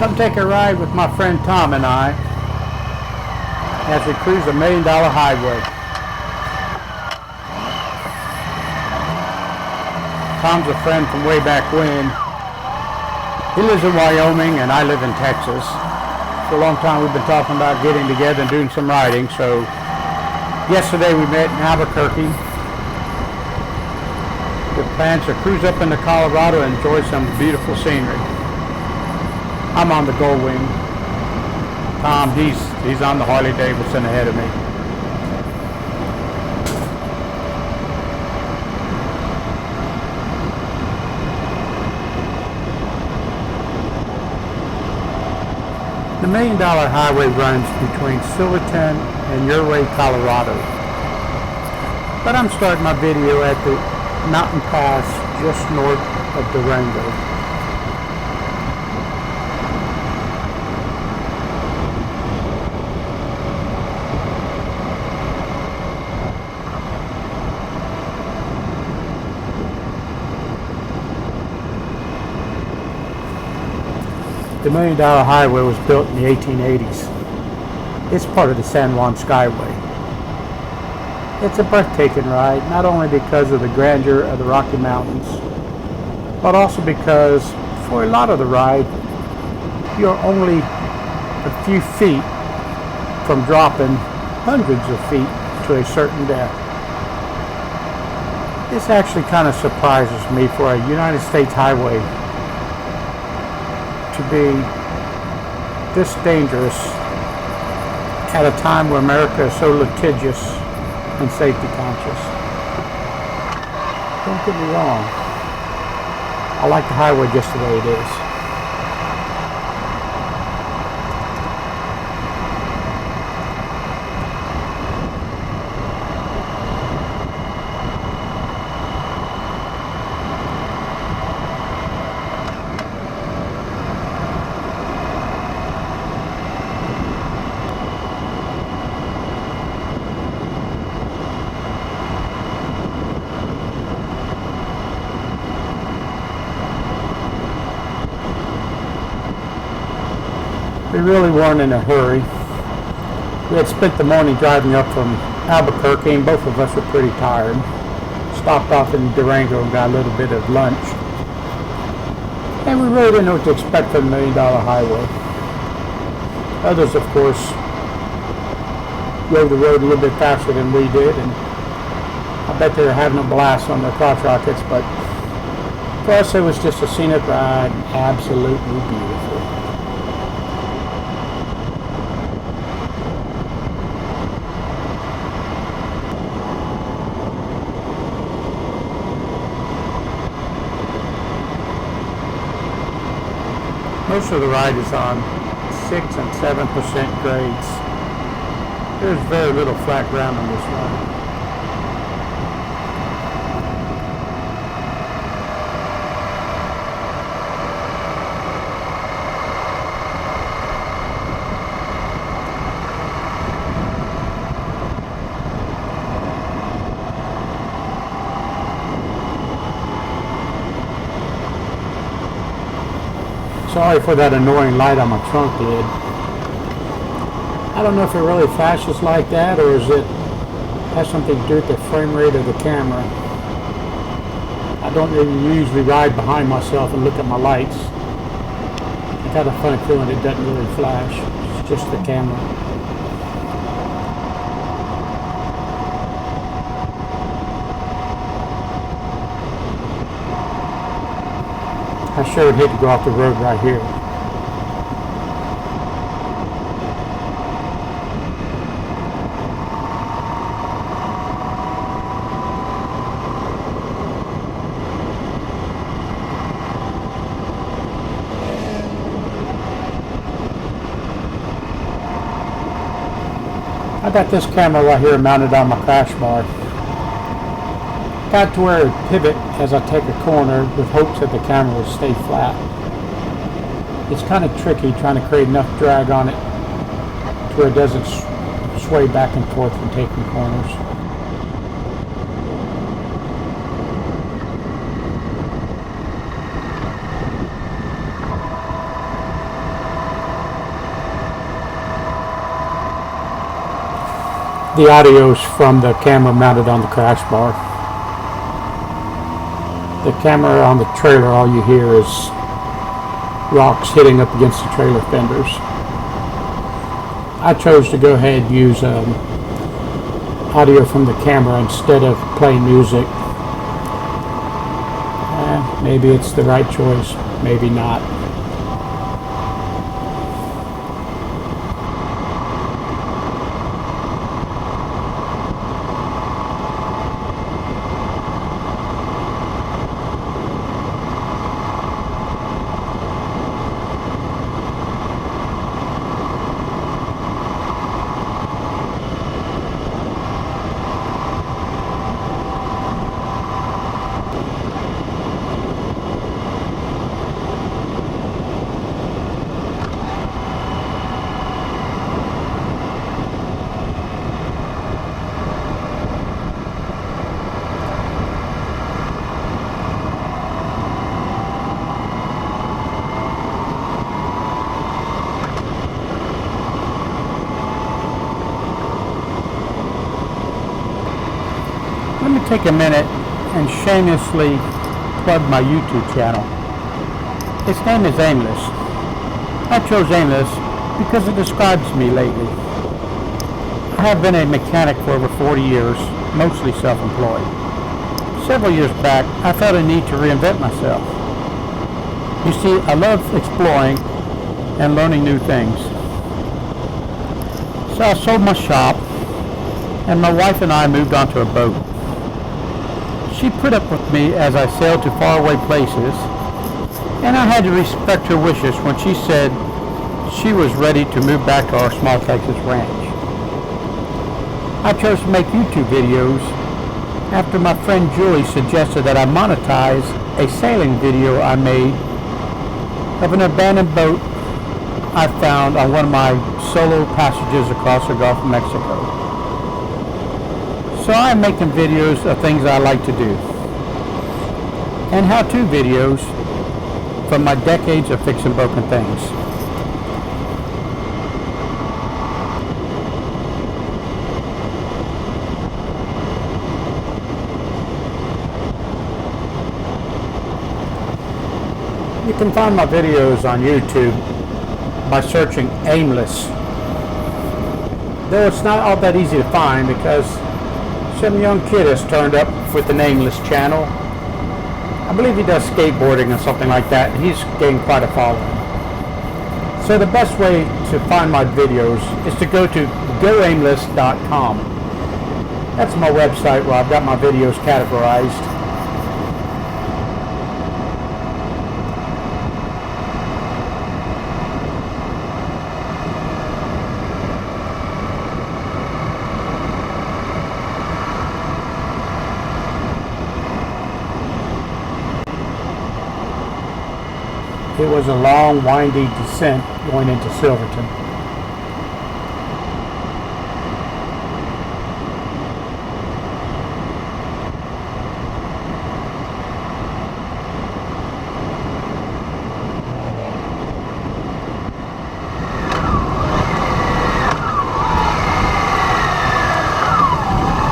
Come take a ride with my friend Tom and I as we cruise the $1 Million Highway. Tom's a friend from way back when. He lives in Wyoming and I live in Texas. For a long time we've been talking about getting together and doing some riding, so yesterday we met in Albuquerque. The plans to cruise up into Colorado and enjoy some beautiful scenery. I'm on the Gold Wing. Tom, he's on the Harley Davidson ahead of me. The $1 Million Highway runs between Silverton and Uray, Colorado. But I'm starting my video at the mountain pass just north of Durango. The $1 Million Highway was built in the 1880s. It's part of the San Juan Skyway. It's a breathtaking ride, not only because of the grandeur of the Rocky Mountains, but also because for a lot of the ride, you're only a few feet from dropping hundreds of feet to a certain depth. This actually kind of surprises me for a United States highway to be this dangerous at a time where America is so litigious and safety conscious. Don't get me wrong, I like the highway just the way it is. We really weren't in a hurry. We had spent the morning driving up from Albuquerque and both of us were pretty tired. Stopped off in Durango and got a little bit of lunch. And we really didn't know what to expect from the $1 Million Highway. Others, of course, rode the road a little bit faster than we did, and I bet they were having a blast on their crotch rockets, but for us it was just a scenic ride, absolutely beautiful. Most of the ride is on 6 and 7% grades. There's very little flat ground on this ride. Sorry for that annoying light on my trunk lid. I don't know if it really flashes like that or is it has something to do with the frame rate of the camera. I don't usually ride behind myself and look at my lights. I got a funny feeling it doesn't really flash. It's just the camera. I sure would hate to go off the road right here. I got this camera right here mounted on my crash bar. Got to where it pivot as I take a corner with hopes that the camera will stay flat. It's kind of tricky trying to create enough drag on it to where it doesn't sway back and forth when taking corners. The audio's from the camera mounted on the crash bar. The camera on the trailer, all you hear is rocks hitting up against the trailer fenders. I chose to go ahead and use audio from the camera instead of playing music. Maybe it's the right choice, maybe not. Let me take a minute and shamelessly plug my YouTube channel. Its name is Aimless. I chose Aimless because it describes me lately. I have been a mechanic for over 40 years, mostly self-employed. Several years back, I felt a need to reinvent myself. You see, I love exploring and learning new things. So I sold my shop, and my wife and I moved onto a boat. She put up with me as I sailed to faraway places, and I had to respect her wishes when she said she was ready to move back to our small Texas ranch. I chose to make YouTube videos after my friend Julie suggested that I monetize a sailing video I made of an abandoned boat I found on one of my solo passages across the Gulf of Mexico. So I'm making videos of things I like to do, and how-to videos from my decades of fixing broken things. You can find my videos on YouTube by searching Aimless, though it's not all that easy to find because some young kid has turned up with an Aimless channel. I believe he does skateboarding or something like that, and he's gained quite a following. So the best way to find my videos is to go to goaimless.com. That's my website where I've got my videos categorized. It was a long, windy descent going into Silverton.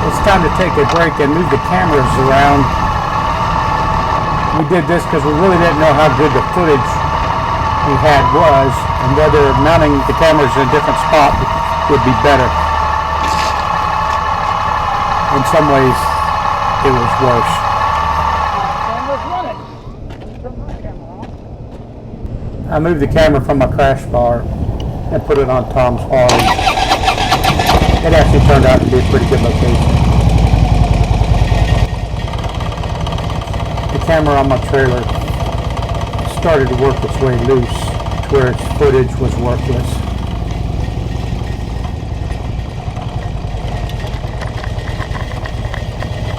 It's time to take a break and move the cameras around. We did this because we really didn't know how good the footage we had was, and whether mounting the cameras in a different spot would be better. In some ways, it was worse. I moved the camera from my crash bar and put it on Tom's Harley. It actually turned out to be a pretty good location. The camera on my trailer started to work its way loose to where its footage was worthless.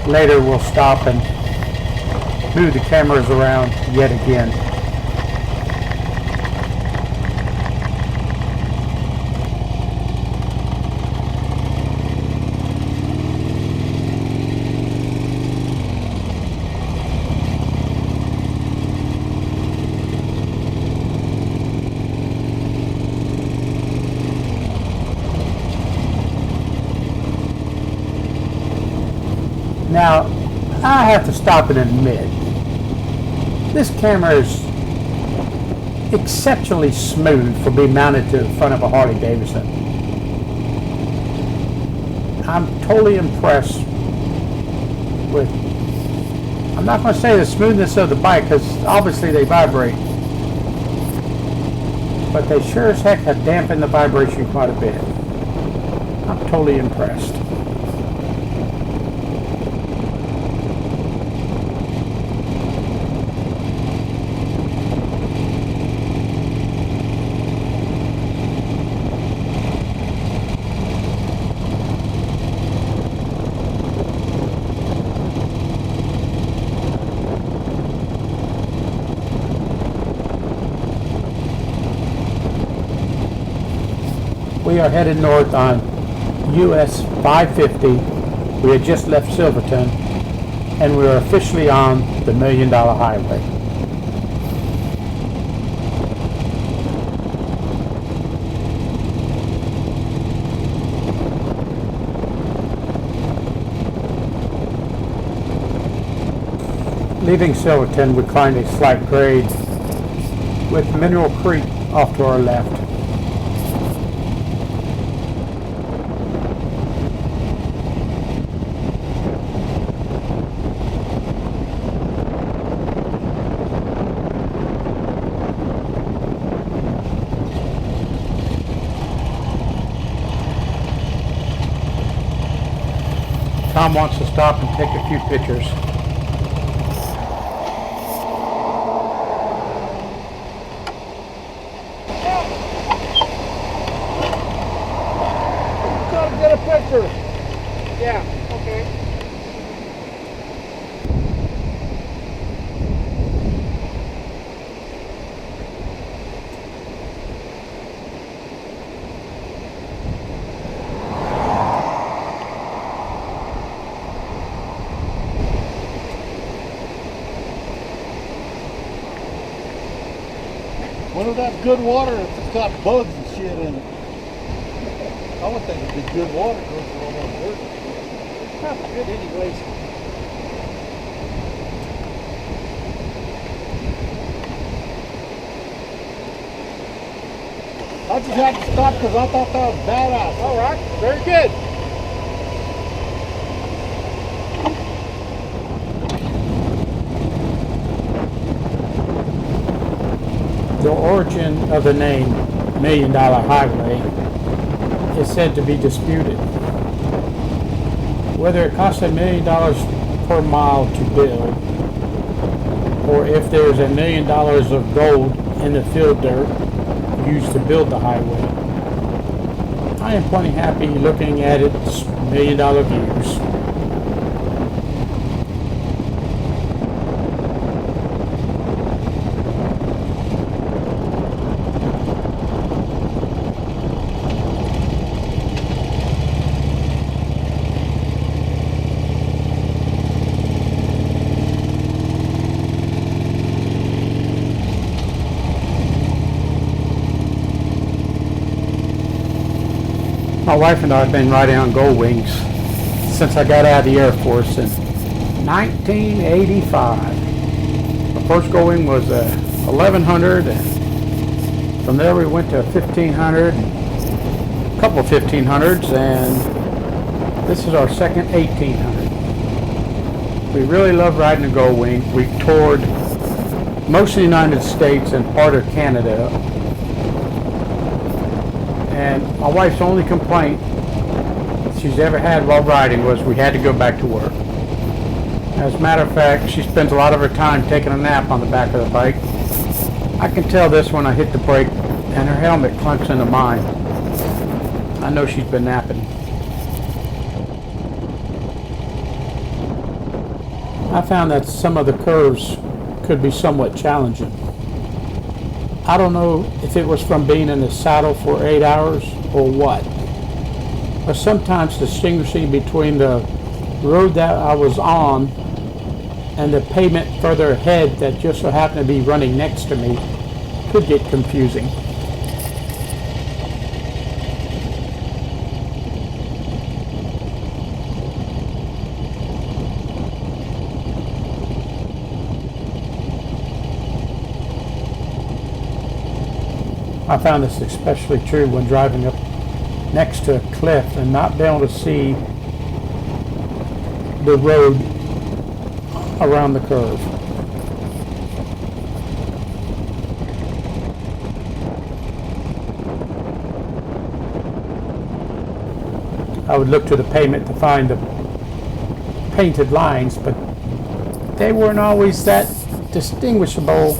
Later we'll stop and move the cameras around yet again. have to stop and admit, this camera is exceptionally smooth for being mounted to the front of a Harley Davidson. I'm totally impressed with, I'm not going to say the smoothness of the bike because obviously they vibrate, but they sure as heck have dampened the vibration quite a bit. I'm totally impressed. We are headed north on US 550. We had just left Silverton and we are officially on the $1 Million Highway. Leaving Silverton, we climbed a slight grade with Mineral Creek off to our left. Tom wants to stop and take a few pictures. Come get a picture. Yeah, okay. What is that good water if it's got bugs and shit in it? I would think it'd be good water because it's all that dirt. Probably good anyways. I just had to stop because I thought that was badass. All right, very good. The origin of the name $1 Million Highway is said to be disputed. Whether it costs $1 million per mile to build, or if there's $1 million of gold in the field dirt used to build the highway. I am plenty happy looking at its $1 million views. My wife and I have been riding on Gold Wings since I got out of the Air Force in 1985. The first Gold Wing was 1100, and from there we went to 1500, a couple of 1500s, and this is our second 1800. We really love riding the Gold Wing. We toured most of the United States and part of Canada. And my wife's only complaint she's ever had while riding was we had to go back to work. As a matter of fact, she spends a lot of her time taking a nap on the back of the bike. I can tell this when I hit the brake and her helmet clunks into mine. I know she's been napping. I found that some of the curves could be somewhat challenging. I don't know if it was from being in the saddle for 8 hours or what, but sometimes distinguishing between the road that I was on and the pavement further ahead that just so happened to be running next to me could get confusing. I found this especially true when driving up next to a cliff and not being able to see the road around the curve. I would look to the pavement to find the painted lines, but they weren't always that distinguishable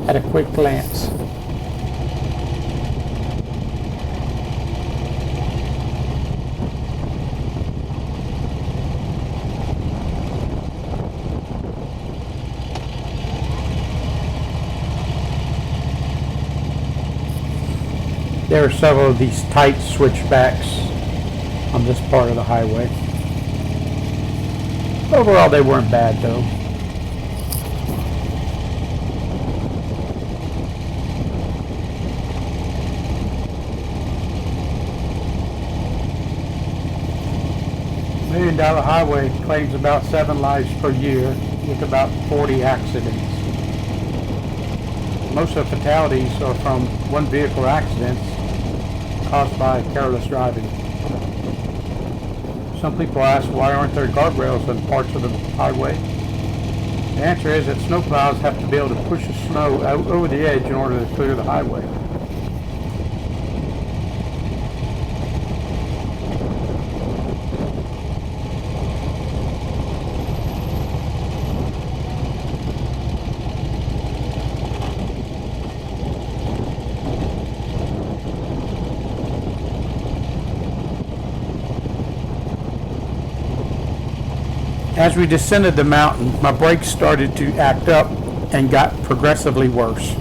at a quick glance. There are several of these tight switchbacks on this part of the highway. Overall, they weren't bad though. $1 Million Highway claims about 7 lives per year with about 40 accidents. Most of the fatalities are from one vehicle accidents caused by careless driving. Some people ask, why aren't there guardrails on parts of the highway? The answer is that snowplows have to be able to push the snow out over the edge in order to clear the highway. As we descended the mountain, my brakes started to act up and got progressively worse.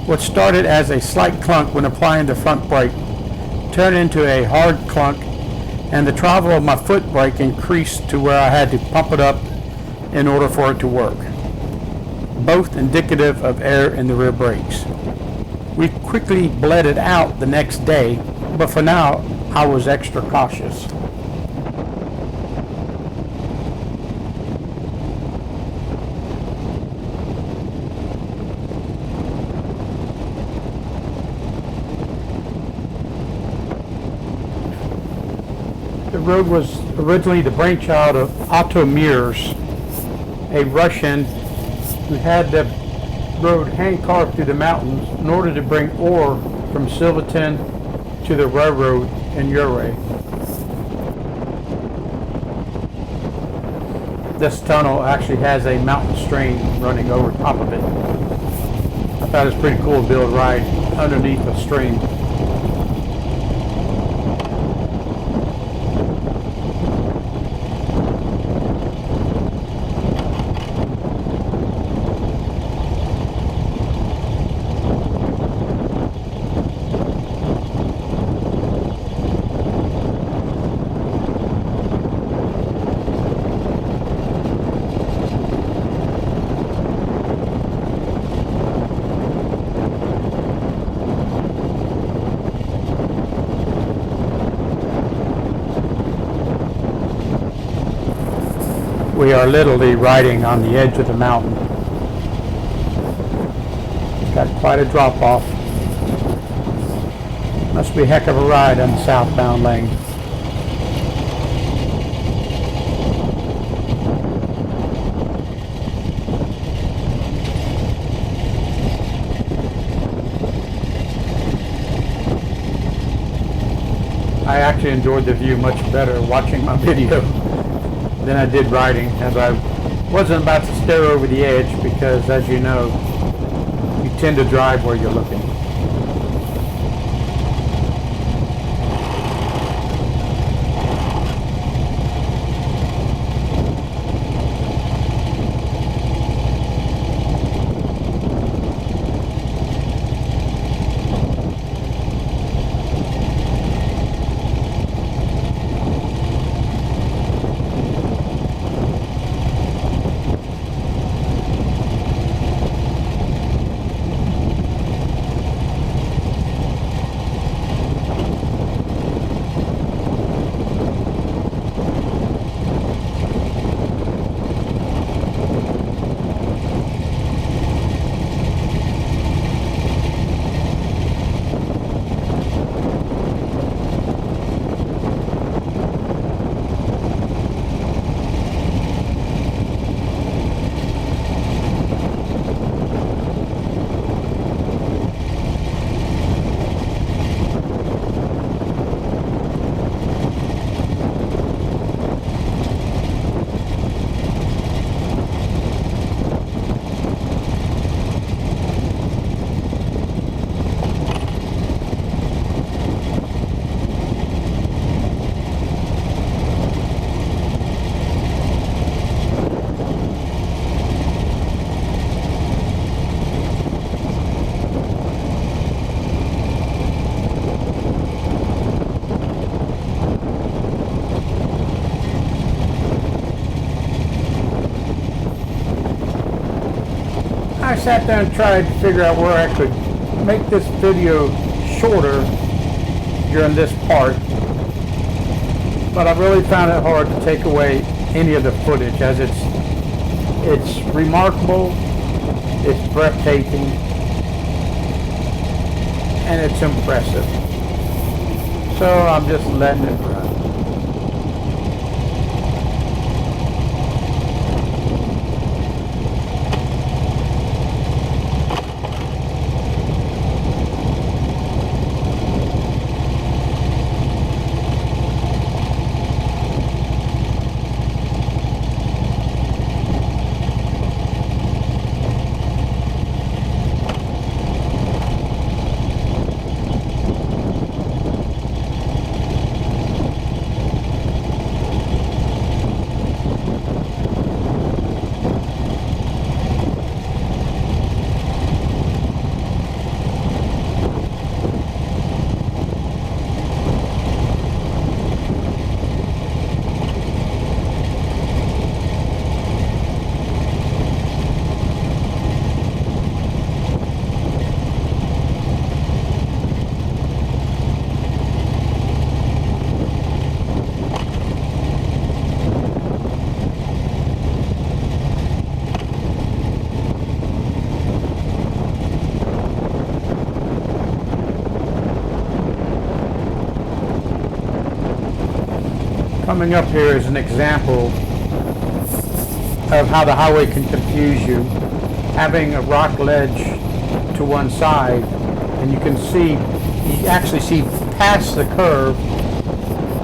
What started as a slight clunk when applying the front brake turned into a hard clunk, and the travel of my foot brake increased to where I had to pump it up in order for it to work, both indicative of air in the rear brakes. We quickly bled it out the next day, but for now I was extra cautious. The road was originally the brainchild of Otto Mears, a Russian who had the road hand-carved through the mountains in order to bring ore from Silverton to the railroad in Uray. This tunnel actually has a mountain stream running over top of it. I thought it was pretty cool to be able to ride underneath a stream. We are literally riding on the edge of the mountain. It's got quite a drop off. Must be a heck of a ride on the southbound lane. I actually enjoyed the view much better watching my video than I did riding, as I wasn't about to stare over the edge because, as you know, you tend to drive where you're looking. I sat down and tried to figure out where I could make this video shorter during this part, but I really found it hard to take away any of the footage, as it's remarkable, it's breathtaking, and it's impressive. So I'm just letting it run. Coming up here is an example of how the highway can confuse you. Having a rock ledge to one side, and you actually see past the curve,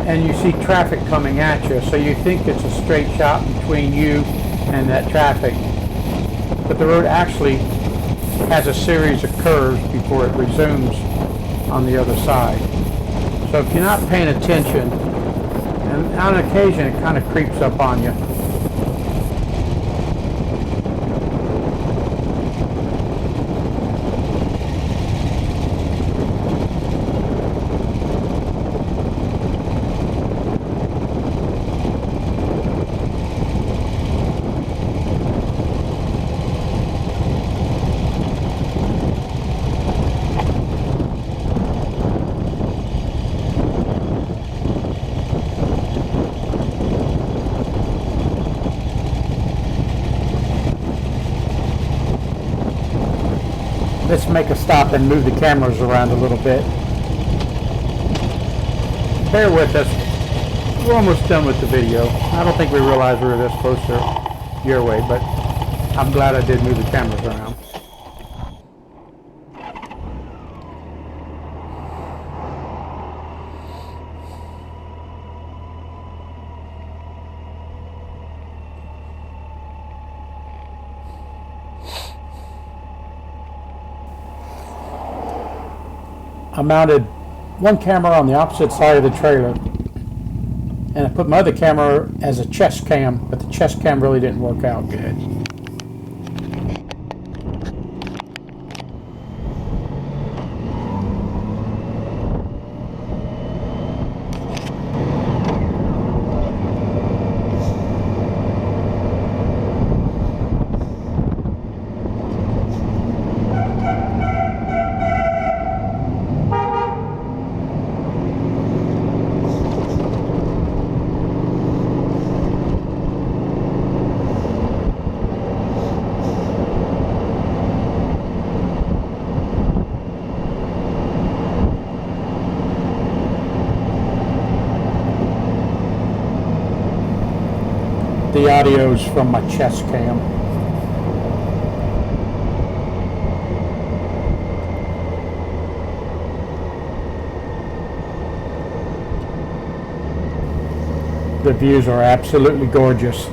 and you see traffic coming at you, so you think it's a straight shot between you and that traffic. But the road actually has a series of curves before it resumes on the other side. So if you're not paying attention, and on occasion it kind of creeps up on you. Let's make a stop and move the cameras around a little bit. Bear with us. We're almost done with the video. I don't think we realized we were this close to your way, but I'm glad I did move the cameras around. I mounted one camera on the opposite side of the trailer, and I put my other camera as a chest cam, but the chest cam really didn't work out good. The audio's from my chest cam. The views are absolutely gorgeous.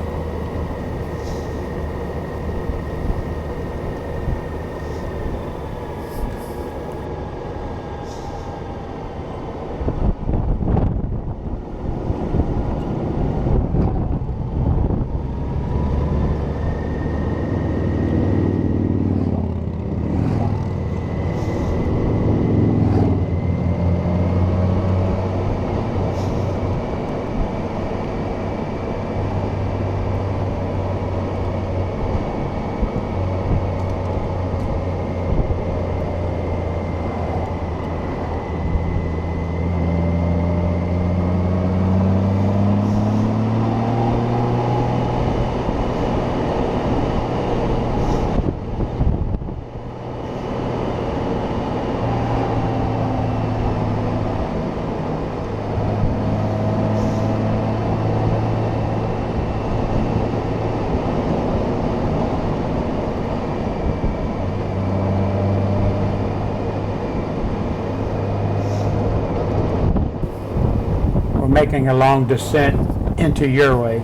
making a long descent into your way.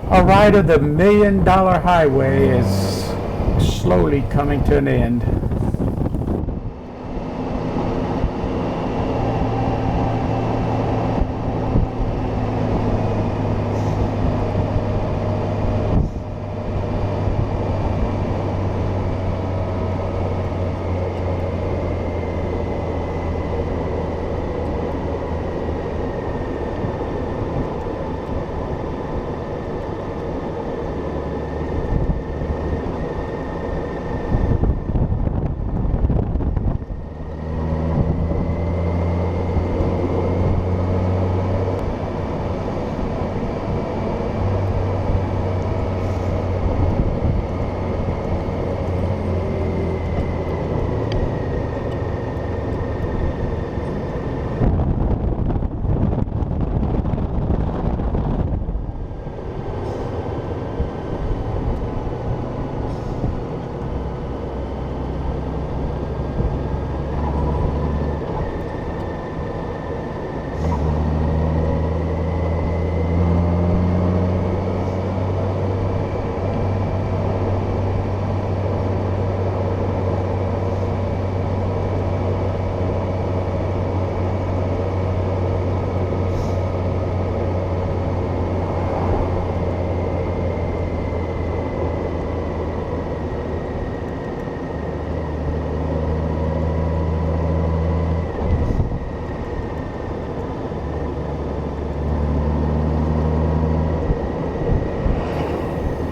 Our ride of the $1 Million Highway is slowly coming to an end.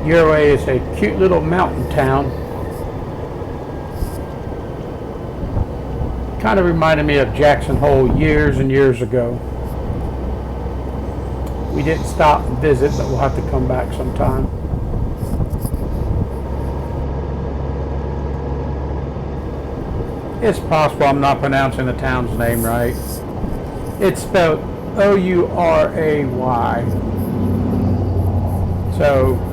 Uray is a cute little mountain town. Kind of reminded me of Jackson Hole years and years ago. We didn't stop and visit, but we'll have to come back sometime. It's possible I'm not pronouncing the town's name right. It's spelled O-U-R-A-Y. So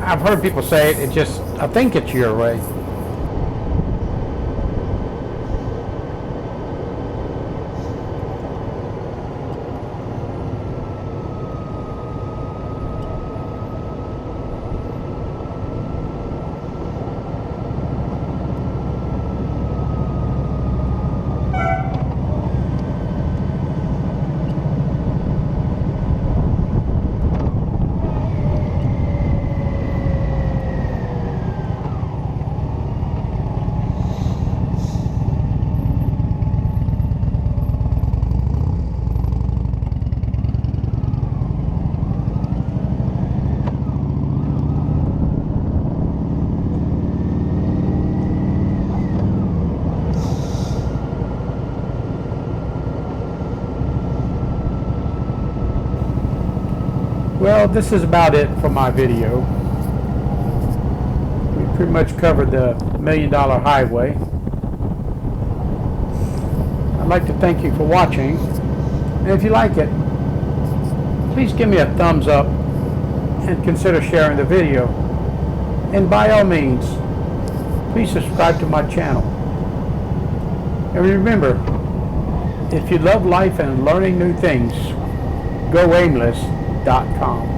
I've heard people say it, I think it's Uray. Well, this is about it for my video. We pretty much covered the $1 Million Highway. I'd like to thank you for watching. And if you like it, please give me a thumbs up and consider sharing the video. And by all means, please subscribe to my channel. And remember, if you love life and learning new things, go aimless.com.